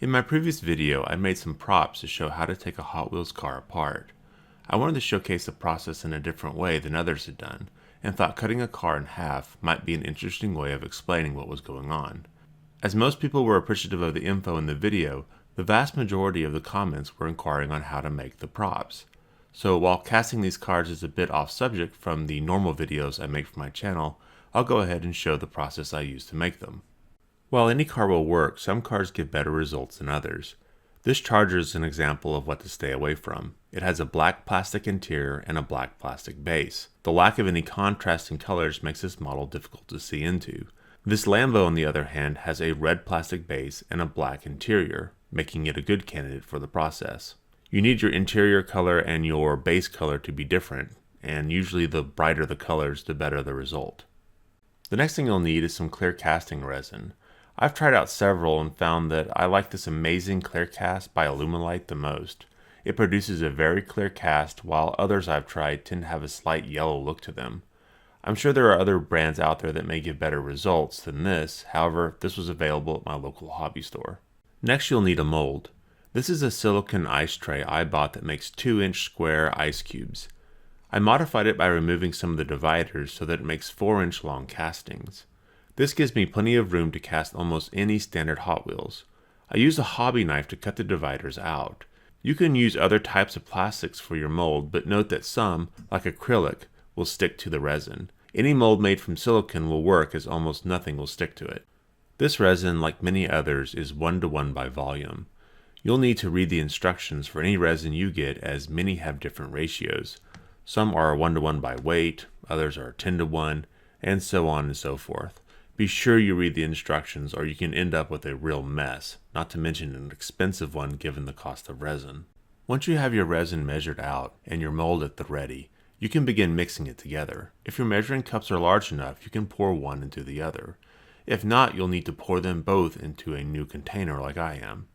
In my previous video, I made some props to show how to take a Hot Wheels car apart. I wanted to showcase the process in a different way than others had done, and thought cutting a car in half might be an interesting way of explaining what was going on. As most people were appreciative of the info in the video, the vast majority of the comments were inquiring on how to make the props. So while casting these cars is a bit off subject from the normal videos I make for my channel, I'll go ahead and show the process I use to make them. While any car will work, some cars give better results than others. This Charger is an example of what to stay away from. It has a black plastic interior and a black plastic base. The lack of any contrasting colors makes this model difficult to see into. This Lambo, on the other hand, has a red plastic base and a black interior, making it a good candidate for the process. You need your interior color and your base color to be different, and usually the brighter the colors, the better the result. The next thing you'll need is some clear casting resin. I've tried out several and found that I like this amazing clear cast by Alumilite the most. It produces a very clear cast, while others I've tried tend to have a slight yellow look to them. I'm sure there are other brands out there that may give better results than this, however, this was available at my local hobby store. Next you'll need a mold. This is a silicone ice tray I bought that makes 2-inch square ice cubes. I modified it by removing some of the dividers so that it makes 4-inch long castings. This gives me plenty of room to cast almost any standard Hot Wheels. I used a hobby knife to cut the dividers out. You can use other types of plastics for your mold, but note that some, like acrylic, will stick to the resin. Any mold made from silicone will work, as almost nothing will stick to it. This resin, like many others, is 1:1 by volume. You'll need to read the instructions for any resin you get, as many have different ratios. Some are 1:1 by weight, others are 10:1, and so on and so forth. Be sure you read the instructions or you can end up with a real mess, not to mention an expensive one given the cost of resin. Once you have your resin measured out and your mold at the ready, you can begin mixing it together. If your measuring cups are large enough, you can pour one into the other. If not, you'll need to pour them both into a new container like I am.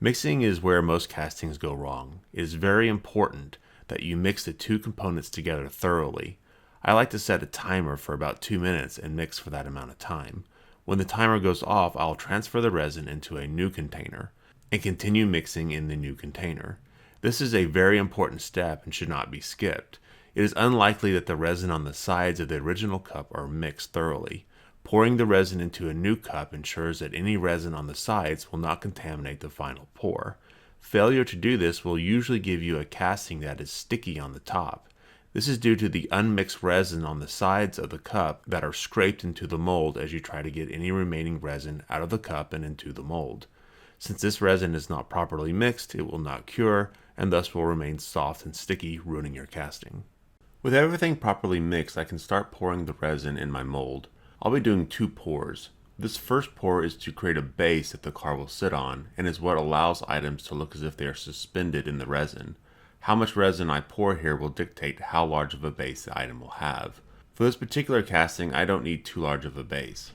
Mixing is where most castings go wrong. It is very important that you mix the two components together thoroughly. I like to set a timer for about 2 minutes and mix for that amount of time. When the timer goes off, I'll transfer the resin into a new container and continue mixing in the new container. This is a very important step and should not be skipped. It is unlikely that the resin on the sides of the original cup are mixed thoroughly. Pouring the resin into a new cup ensures that any resin on the sides will not contaminate the final pour. Failure to do this will usually give you a casting that is sticky on the top. This is due to the unmixed resin on the sides of the cup that are scraped into the mold as you try to get any remaining resin out of the cup and into the mold. Since this resin is not properly mixed, it will not cure, and thus will remain soft and sticky, ruining your casting. With everything properly mixed, I can start pouring the resin in my mold. I'll be doing 2 pours. This first pour is to create a base that the car will sit on, and is what allows items to look as if they are suspended in the resin. How much resin I pour here will dictate how large of a base the item will have. For this particular casting, I don't need too large of a base.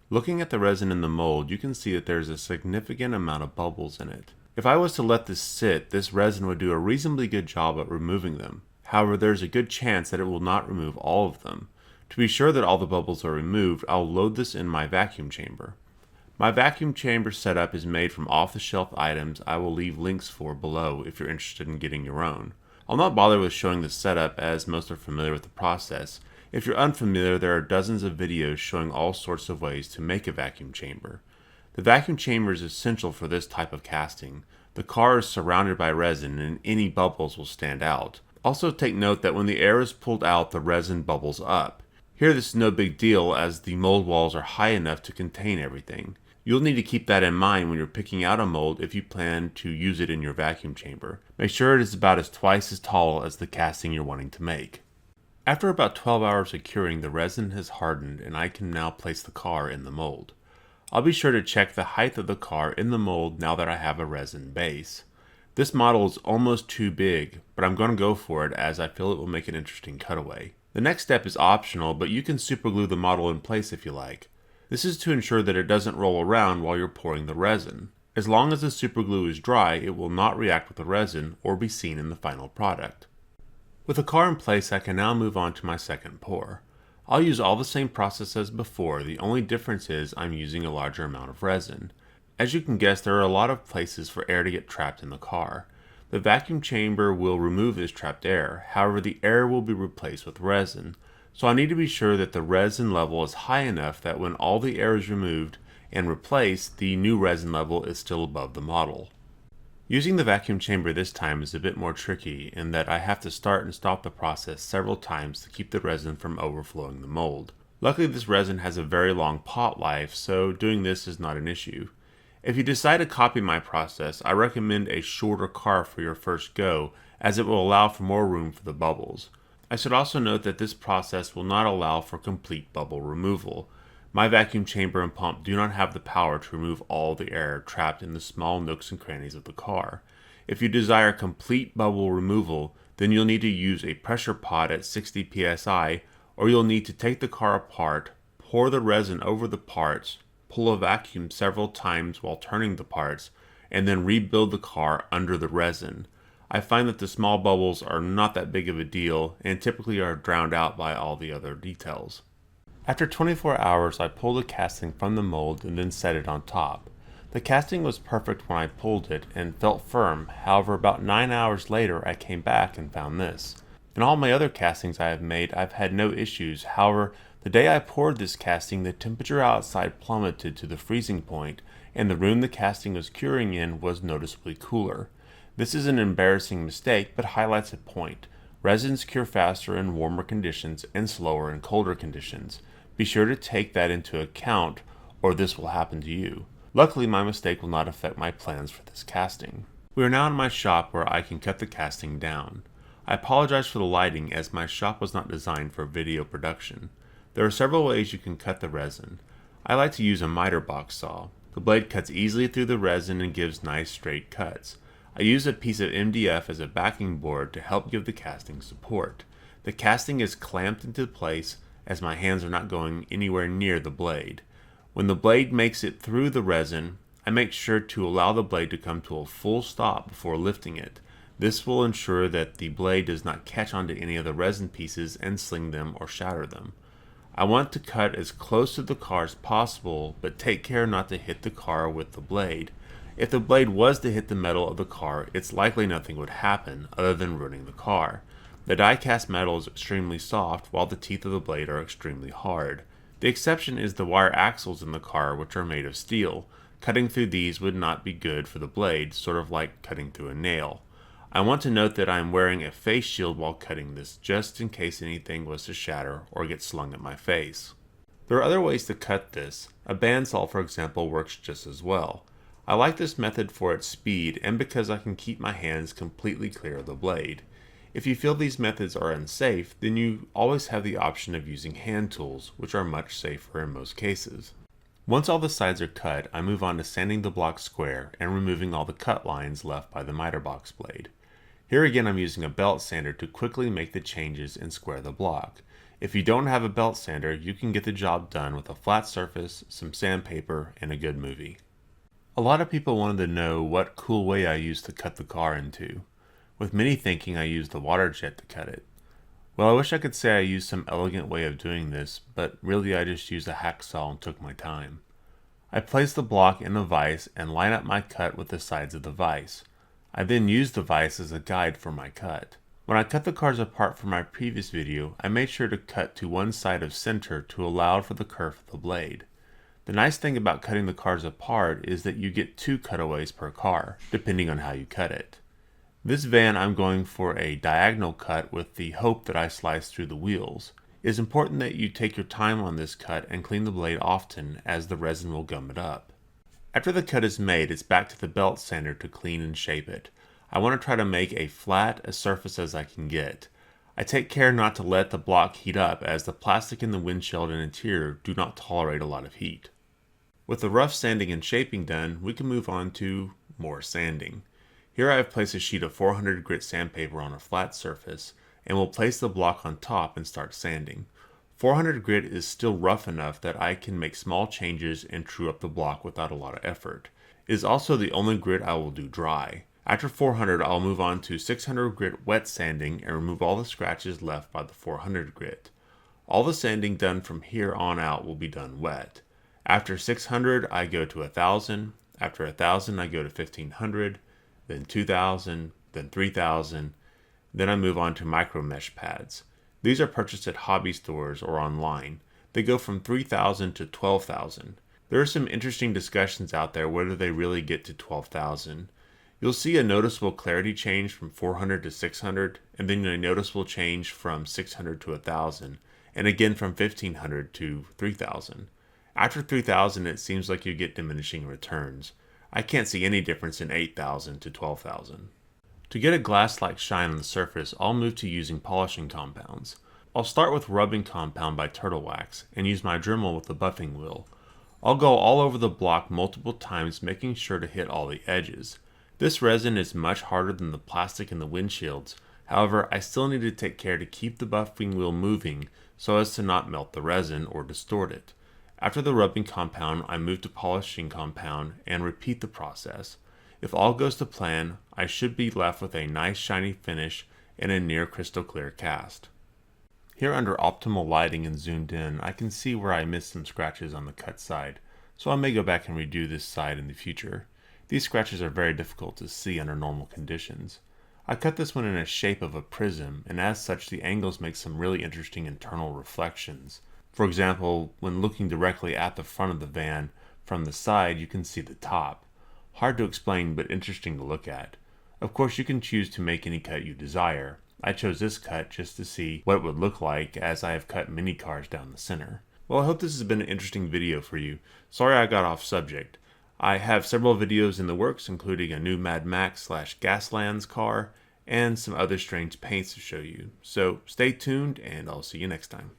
Looking at the resin in the mold, you can see that there is a significant amount of bubbles in it. If I was to let this sit, this resin would do a reasonably good job at removing them. However, there is a good chance that it will not remove all of them. To be sure that all the bubbles are removed, I'll load this in my vacuum chamber. My vacuum chamber setup is made from off-the-shelf items I will leave links for below if you're interested in getting your own. I'll not bother with showing the setup as most are familiar with the process. If you're unfamiliar, there are dozens of videos showing all sorts of ways to make a vacuum chamber. The vacuum chamber is essential for this type of casting. The car is surrounded by resin and any bubbles will stand out. Also take note that when the air is pulled out, the resin bubbles up. Here this is no big deal as the mold walls are high enough to contain everything. You'll need to keep that in mind when you're picking out a mold if you plan to use it in your vacuum chamber. Make sure it is about twice as tall as the casting you're wanting to make. After about 12 hours of curing, the resin has hardened and I can now place the car in the mold. I'll be sure to check the height of the car in the mold now that I have a resin base. This model is almost too big, but I'm going to go for it as I feel it will make an interesting cutaway. The next step is optional, but you can superglue the model in place if you like. This is to ensure that it doesn't roll around while you're pouring the resin. As long as the superglue is dry, it will not react with the resin or be seen in the final product. With the car in place, I can now move on to my second pour. I'll use all the same process as before, the only difference is I'm using a larger amount of resin. As you can guess, there are a lot of places for air to get trapped in the car. The vacuum chamber will remove this trapped air, however the air will be replaced with resin. So I need to be sure that the resin level is high enough that when all the air is removed and replaced, the new resin level is still above the model. Using the vacuum chamber this time is a bit more tricky in that I have to start and stop the process several times to keep the resin from overflowing the mold. Luckily this resin has a very long pot life, so doing this is not an issue. If you decide to copy my process, I recommend a shorter car for your first go, as it will allow for more room for the bubbles. I should also note that this process will not allow for complete bubble removal. My vacuum chamber and pump do not have the power to remove all the air trapped in the small nooks and crannies of the car. If you desire complete bubble removal, then you'll need to use a pressure pot at 60 psi, or you'll need to take the car apart, pour the resin over the parts, pull a vacuum several times while turning the parts, and then rebuild the car under the resin. I find that the small bubbles are not that big of a deal and typically are drowned out by all the other details. After 24 hours, I pulled the casting from the mold and then set it on top. The casting was perfect when I pulled it and felt firm, however about 9 hours later I came back and found this. In all my other castings I have made, I've had no issues, however, the day I poured this casting, the temperature outside plummeted to the freezing point, and the room the casting was curing in was noticeably cooler. This is an embarrassing mistake, but highlights a point. Resins cure faster in warmer conditions and slower in colder conditions. Be sure to take that into account, or this will happen to you. Luckily, my mistake will not affect my plans for this casting. We are now in my shop where I can cut the casting down. I apologize for the lighting as my shop was not designed for video production. There are several ways you can cut the resin. I like to use a miter box saw. The blade cuts easily through the resin and gives nice straight cuts. I use a piece of MDF as a backing board to help give the casting support. The casting is clamped into place as my hands are not going anywhere near the blade. When the blade makes it through the resin, I make sure to allow the blade to come to a full stop before lifting it. This will ensure that the blade does not catch onto any of the resin pieces and sling them or shatter them. I want to cut as close to the car as possible, but take care not to hit the car with the blade. If the blade was to hit the metal of the car, it's likely nothing would happen other than ruining the car. The die-cast metal is extremely soft, while the teeth of the blade are extremely hard. The exception is the wire axles in the car, which are made of steel. Cutting through these would not be good for the blade, sort of like cutting through a nail. I want to note that I am wearing a face shield while cutting this, just in case anything was to shatter or get slung at my face. There are other ways to cut this. A bandsaw, for example, works just as well. I like this method for its speed and because I can keep my hands completely clear of the blade. If you feel these methods are unsafe, then you always have the option of using hand tools, which are much safer in most cases. Once all the sides are cut, I move on to sanding the block square and removing all the cut lines left by the miter box blade. Here again I'm using a belt sander to quickly make the changes and square the block. If you don't have a belt sander, you can get the job done with a flat surface, some sandpaper, and a good movie. A lot of people wanted to know what cool way I used to cut the car into. With many thinking I used the water jet to cut it. Well, I wish I could say I used some elegant way of doing this, but really I just used a hacksaw and took my time. I place the block in a vise and line up my cut with the sides of the vise. I then use the vise as a guide for my cut. When I cut the cars apart from my previous video, I made sure to cut to one side of center to allow for the curve of the blade. The nice thing about cutting the cars apart is that you get 2 cutaways per car, depending on how you cut it. This van I'm going for a diagonal cut with the hope that I slice through the wheels. It is important that you take your time on this cut and clean the blade often as the resin will gum it up. After the cut is made, it's back to the belt sander to clean and shape it. I want to try to make a flat a surface as I can get. I take care not to let the block heat up as the plastic in the windshield and interior do not tolerate a lot of heat. With the rough sanding and shaping done, we can move on to more sanding. Here I have placed a sheet of 400 grit sandpaper on a flat surface and will place the block on top and start sanding. 400 grit is still rough enough that I can make small changes and true up the block without a lot of effort. It is also the only grit I will do dry. After 400, I'll move on to 600 grit wet sanding and remove all the scratches left by the 400 grit. All the sanding done from here on out will be done wet. After 600, I go to 1000, After 1,000, I go to 1,500, then 2,000, then 3,000. Then I move on to micro mesh pads. These are purchased at hobby stores or online. They go from 3,000 to 12,000. There are some interesting discussions out there whether they really get to 12,000. You'll see a noticeable clarity change from 400 to 600, and then a noticeable change from 600 to 1,000, and again from 1,500 to 3,000. After 3,000, it seems like you get diminishing returns. I can't see any difference in 8,000 to 12,000. To get a glass-like shine on the surface, I'll move to using polishing compounds. I'll start with rubbing compound by turtle wax and use my Dremel with the buffing wheel. I'll go all over the block multiple times, making sure to hit all the edges. This resin is much harder than the plastic in the windshields. However, I still need to take care to keep the buffing wheel moving so as to not melt the resin or distort it. After the rubbing compound, I move to polishing compound and repeat the process. If all goes to plan, I should be left with a nice shiny finish and a near crystal clear cast. Here under optimal lighting and zoomed in, I can see where I missed some scratches on the cut side, so I may go back and redo this side in the future. These scratches are very difficult to see under normal conditions. I cut this one in a shape of a prism, and as such the angles make some really interesting internal reflections. For example, when looking directly at the front of the van from the side, you can see the top. Hard to explain, but interesting to look at. Of course, you can choose to make any cut you desire. I chose this cut just to see what it would look like, as I have cut many cars down the center. Well, I hope this has been an interesting video for you. Sorry I got off subject. I have several videos in the works, including a new Mad Max/Gaslands car, and some other strange paints to show you. So stay tuned, and I'll see you next time.